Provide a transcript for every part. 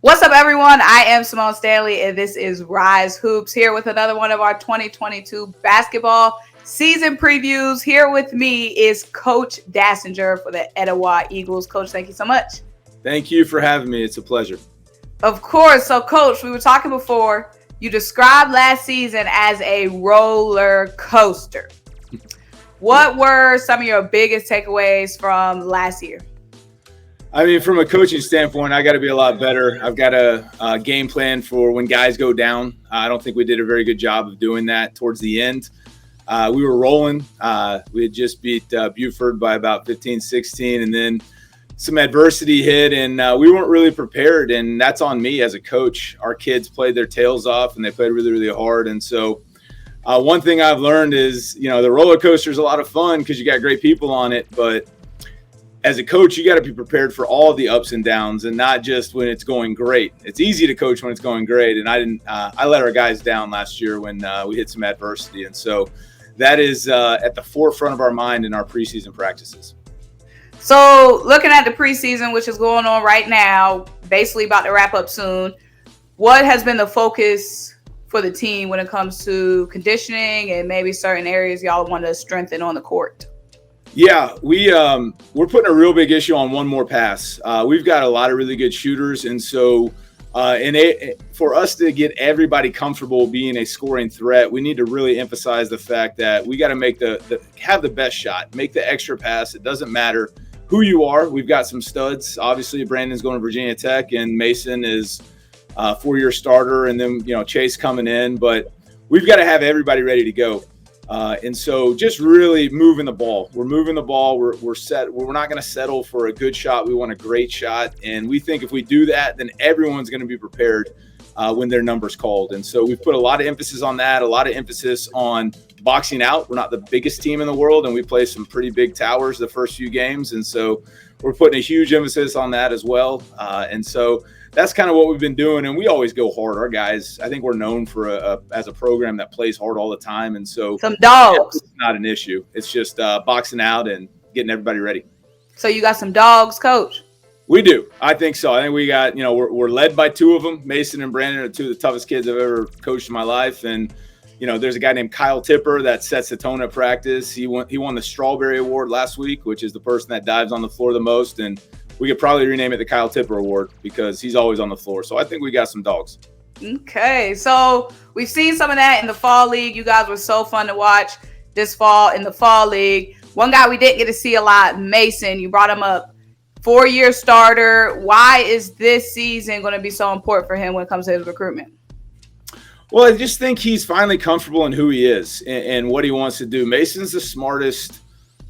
What's up, everyone? I am Symone Stanley, and this is RYZE Hoops, here with another one of our 2022 basketball season previews. Here with me is Coach Dasinger for the Etowah Eagles. Coach, thank you so much. Thank you for having me. It's a pleasure. Of course. So, Coach, we were talking before. You described last season as a roller coaster. What were some of your biggest takeaways from last year? I mean, from a coaching standpoint, I got to be a lot better. I've got a game plan for when guys go down. I don't think we did a very good job of doing that towards the end. We were rolling. We had just beat Buford by about 15-16, and then some adversity hit, and we weren't really prepared, and that's on me as a coach. Our kids played their tails off, and they played really, really hard. And so one thing I've learned is, the roller coaster is a lot of fun because you got great people on it, but as a coach, you got to be prepared for all the ups and downs and not just when it's going great. It's easy to coach when it's going great. And I let our guys down last year when we hit some adversity. And so that is at the forefront of our mind in our preseason practices. So looking at the preseason, which is going on right now, basically about to wrap up soon, what has been the focus for the team when it comes to conditioning and maybe certain areas y'all want to strengthen on the court? Yeah, we're putting a real big issue on one more pass. We've got a lot of really good shooters, and so for us to get everybody comfortable being a scoring threat, we need to really emphasize the fact that we got to have the best shot, make the extra pass. It doesn't matter who you are. We've got some studs. Obviously, Brandon's going to Virginia Tech, and Mason is a four-year starter, and then Chase coming in. But we've got to have everybody ready to go. And so just really moving the ball. We're moving the ball. We're set. We're not going to settle for a good shot. We want a great shot. And we think if we do that, then everyone's going to be prepared when their number's called. And so we've put a lot of emphasis on that, a lot of emphasis on boxing out. We're not the biggest team in the world, and we play some pretty big towers the first few games. And so we're putting a huge emphasis on that as well. And so that's kind of what we've been doing, and we always go hard. Our guys, I think we're known for as a program that plays hard all the time, and so some dogs. It's not an issue. It's just boxing out and getting everybody ready. So you got some dogs, Coach? We do. I think so. I think we got, we're led by two of them. Mason and Brandon are two of the toughest kids I've ever coached in my life, and there's a guy named Kyle Tipper that sets the tone at practice. He won the Strawberry Award last week, which is the person that dives on the floor the most, and we could probably rename it the Kyle Tipper Award because he's always on the floor. So I think we got some dogs. Okay. So we've seen some of that in the fall league. You guys were so fun to watch this fall in the fall league. One guy we didn't get to see a lot, Mason, you brought him up. 4-year starter. Why is this season going to be so important for him when it comes to his recruitment? Well, I just think he's finally comfortable in who he is and what he wants to do. Mason's the smartest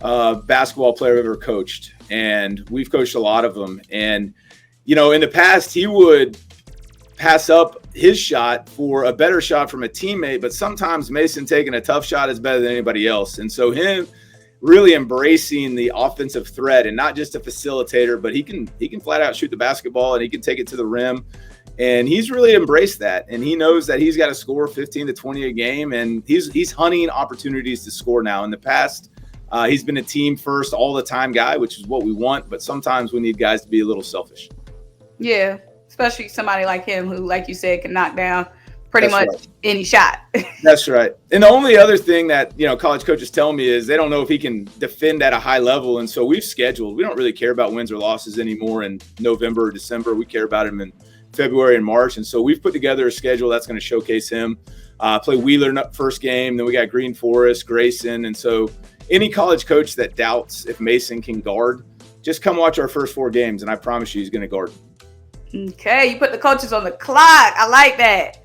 basketball player I've ever coached, and we've coached a lot of them. And in the past he would pass up his shot for a better shot from a teammate, but sometimes Mason taking a tough shot is better than anybody else. And so him really embracing the offensive threat and not just a facilitator, but he can flat out shoot the basketball and he can take it to the rim. And he's really embraced that, and he knows that he's got to score 15 to 20 a game, and he's hunting opportunities to score now. In the past, he's been a team first all the time guy, which is what we want, but sometimes we need guys to be a little selfish. Yeah, especially somebody like him who, like you said, can knock down pretty much any shot. That's right. And the only other thing that, college coaches tell me is they don't know if he can defend at a high level. And so we've scheduled. We don't really care about wins or losses anymore in November or December. We care about him in February and March. And so we've put together a schedule that's going to showcase him. Play Wheeler first game. Then we got Green Forest, Grayson. And so any college coach that doubts if Mason can guard, just come watch our first 4 games, and I promise you he's going to guard. Okay, you put the coaches on the clock. I like that.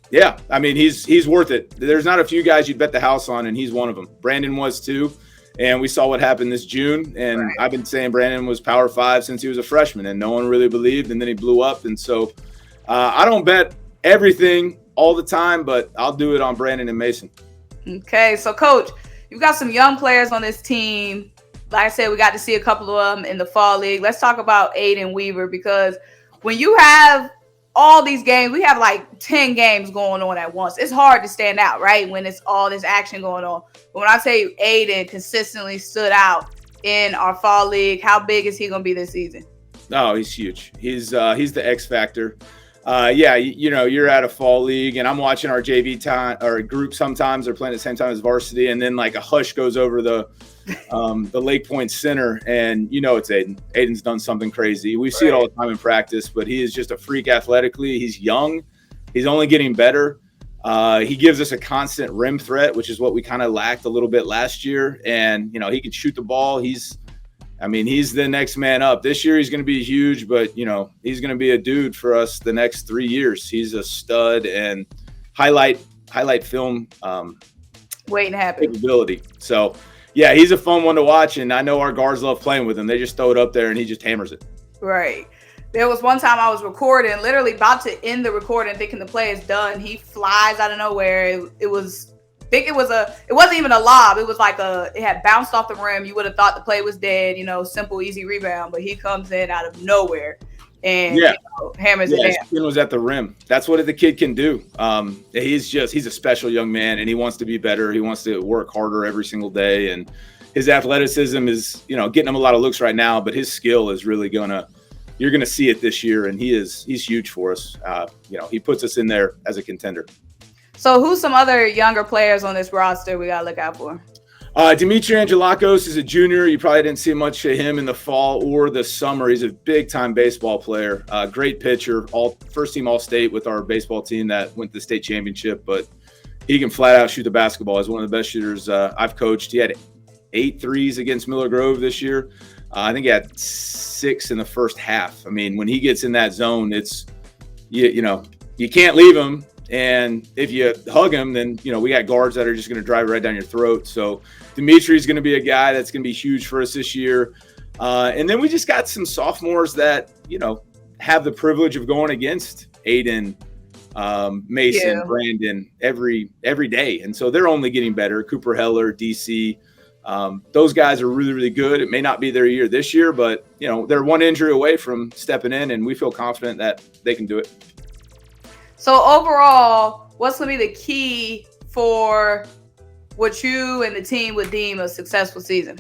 Yeah, I mean, he's worth it. There's not a few guys you'd bet the house on, and he's one of them. Brandon was too, and we saw what happened this June. And right. I've been saying Brandon was Power 5 since he was a freshman, and no one really believed, and then he blew up. And so I don't bet everything all the time, but I'll do it on Brandon and Mason. Okay, so Coach, you've got some young players on this team. Like I said, we got to see a couple of them in the fall league. Let's talk about Aiden Weaver, because when you have all these games, we have like 10 games going on at once. It's hard to stand out, right, when it's all this action going on. But when I say Aiden consistently stood out in our fall league, how big is he going to be this season? Oh, he's huge. He's the X factor. Yeah, you're at a fall league, and I'm watching our JV time or group. Sometimes they're playing at the same time as varsity, and then like a hush goes over the Lake Point center, and it's Aiden. Aiden's done something crazy. We see it all the time in practice, but he is just a freak athletically. He's young. He's only getting better. He gives us a constant rim threat, which is what we kind of lacked a little bit last year. And, he can shoot the ball. He's the next man up. This year he's going to be huge, but, he's going to be a dude for us the next 3 years. He's a stud and highlight film waiting to happen capability. So, yeah, he's a fun one to watch, and I know our guards love playing with him. They just throw it up there, and he just hammers it. Right. There was one time I was recording, literally about to end the recording, thinking the play is done. He flies out of nowhere. It wasn't even a lob. It was like it had bounced off the rim. You would have thought the play was dead, simple, easy rebound. But he comes in out of nowhere and hammers it down. His spin was at the rim. That's what the kid can do. He's a special young man, and he wants to be better. He wants to work harder every single day. And his athleticism is, getting him a lot of looks right now, but his skill is really you're going to see it this year, and he's huge for us. He puts us in there as a contender. So who's some other younger players on this roster we got to look out for? Dimitri Angelakos is a junior. You probably didn't see much of him in the fall or the summer. He's a big-time baseball player, great pitcher, first-team All-State with our baseball team that went to the state championship, but he can flat-out shoot the basketball. He's one of the best shooters I've coached. He had 8 threes against Miller Grove this year. I think he had 6 in the first half. I mean, when he gets in that zone, it's you can't leave him, and if you hug him, then we got guards that are just going to drive right down your throat. So Dimitri's going to be a guy that's going to be huge for us this year, and then we just got some sophomores that have the privilege of going against Aiden, Mason, Brandon every day, and so they're only getting better. Cooper Heller, DC. Those guys are really, really good. It may not be their year this year, but they're one injury away from stepping in, and we feel confident that they can do it. So overall, what's going to be the key for what you and the team would deem a successful season?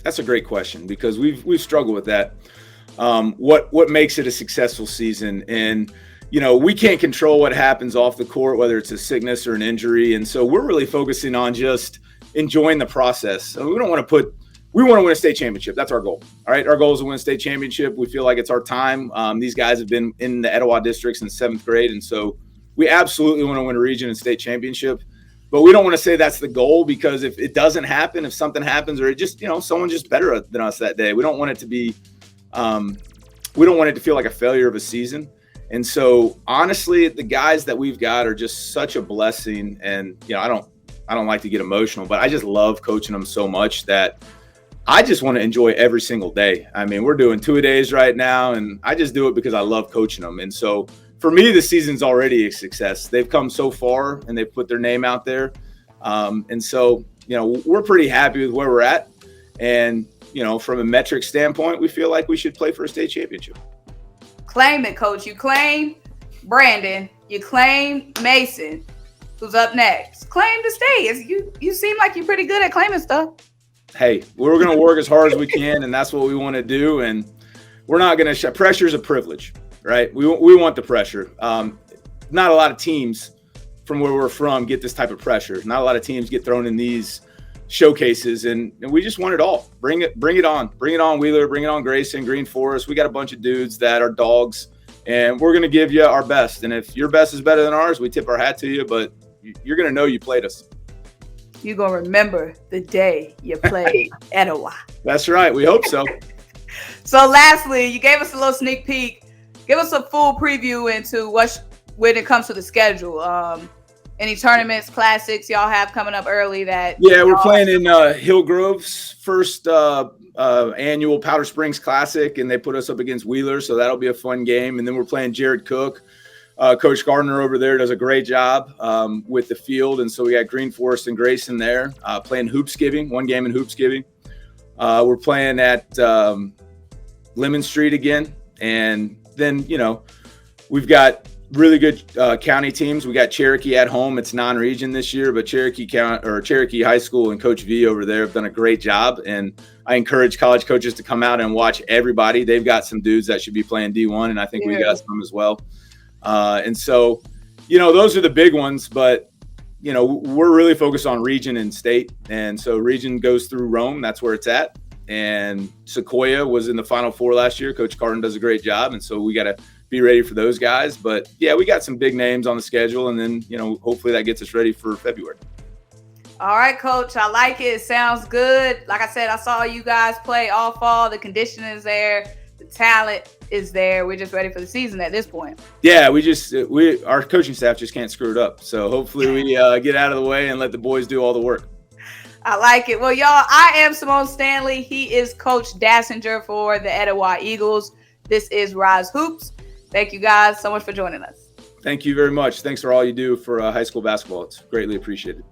That's a great question, because we've struggled with that. What makes it a successful season? And we can't control what happens off the court, whether it's a sickness or an injury, and so we're really focusing on just enjoying the process. So we want to win a state championship. That's our goal. All right. Our goal is to win a state championship. We feel like it's our time. These guys have been in the Etowah district since 7th grade. And so we absolutely want to win a region and state championship, but we don't want to say that's the goal, because if it doesn't happen, if something happens, or it just, someone's just better than us that day, we don't want it to be, we don't want it to feel like a failure of a season. And so honestly, the guys that we've got are just such a blessing. And, I don't like to get emotional, but I just love coaching them so much that I just want to enjoy every single day. I mean, we're doing 2-a-days right now, and I just do it because I love coaching them. And so for me, the season's already a success. They've come so far, and they've put their name out there. And so, we're pretty happy with where we're at. And, from a metric standpoint, we feel like we should play for a state championship. Claim it, Coach. You claim Brandon. You claim Mason. Who's up next? Claim to stay. You seem like you're pretty good at claiming stuff. Hey, we're going to work as hard as we can, and that's what we want to do. And we're not going to pressure is a privilege, right? We want the pressure. Not a lot of teams from where we're from get this type of pressure. Not a lot of teams get thrown in these showcases, and we just want it all. Bring it on. Bring it on, Wheeler. Bring it on, Grayson, Green Forest. We got a bunch of dudes that are dogs, and we're going to give you our best. And if your best is better than ours, we tip our hat to you, but you're going to know you played us. You're going to remember the day you played Etowah. That's right. We hope so. So lastly, you gave us a little sneak peek. Give us a full preview into when it comes to the schedule. Any tournaments, classics y'all have coming up early that? Yeah, we're playing in Hillgrove's first annual Powder Springs Classic, and they put us up against Wheeler, so that'll be a fun game. And then we're playing Jared Cook. Coach Gardner over there does a great job with the field, and so we got Green Forest and Grayson there playing Hoopsgiving, one game in Hoopsgiving. We're playing at Lemon Street again, and then we've got really good county teams. We got Cherokee at home. It's non-region this year, but Cherokee High School and Coach V over there have done a great job. And I encourage college coaches to come out and watch everybody. They've got some dudes that should be playing D1, and I think we got some as well. And so, those are the big ones. But we're really focused on region and state. And so region goes through Rome. That's where it's at. And Sequoia was in the Final Four last year. Coach Carton does a great job. And so we got to be ready for those guys. But yeah, we got some big names on the schedule, and then hopefully that gets us ready for February. All right, Coach, I like it. It sounds good. Like I said, I saw you guys play all fall. The conditioning is there, the talent is there. We're just ready for the season at this point. Yeah, our coaching staff just can't screw it up. So hopefully we get out of the way and let the boys do all the work. I like it. Well, y'all, I am Symone Stanley. He is Coach Dasinger for the Etowah Eagles. This is RYZE Hoops. Thank you guys so much for joining us. Thank you very much. Thanks for all you do for high school basketball. It's greatly appreciated.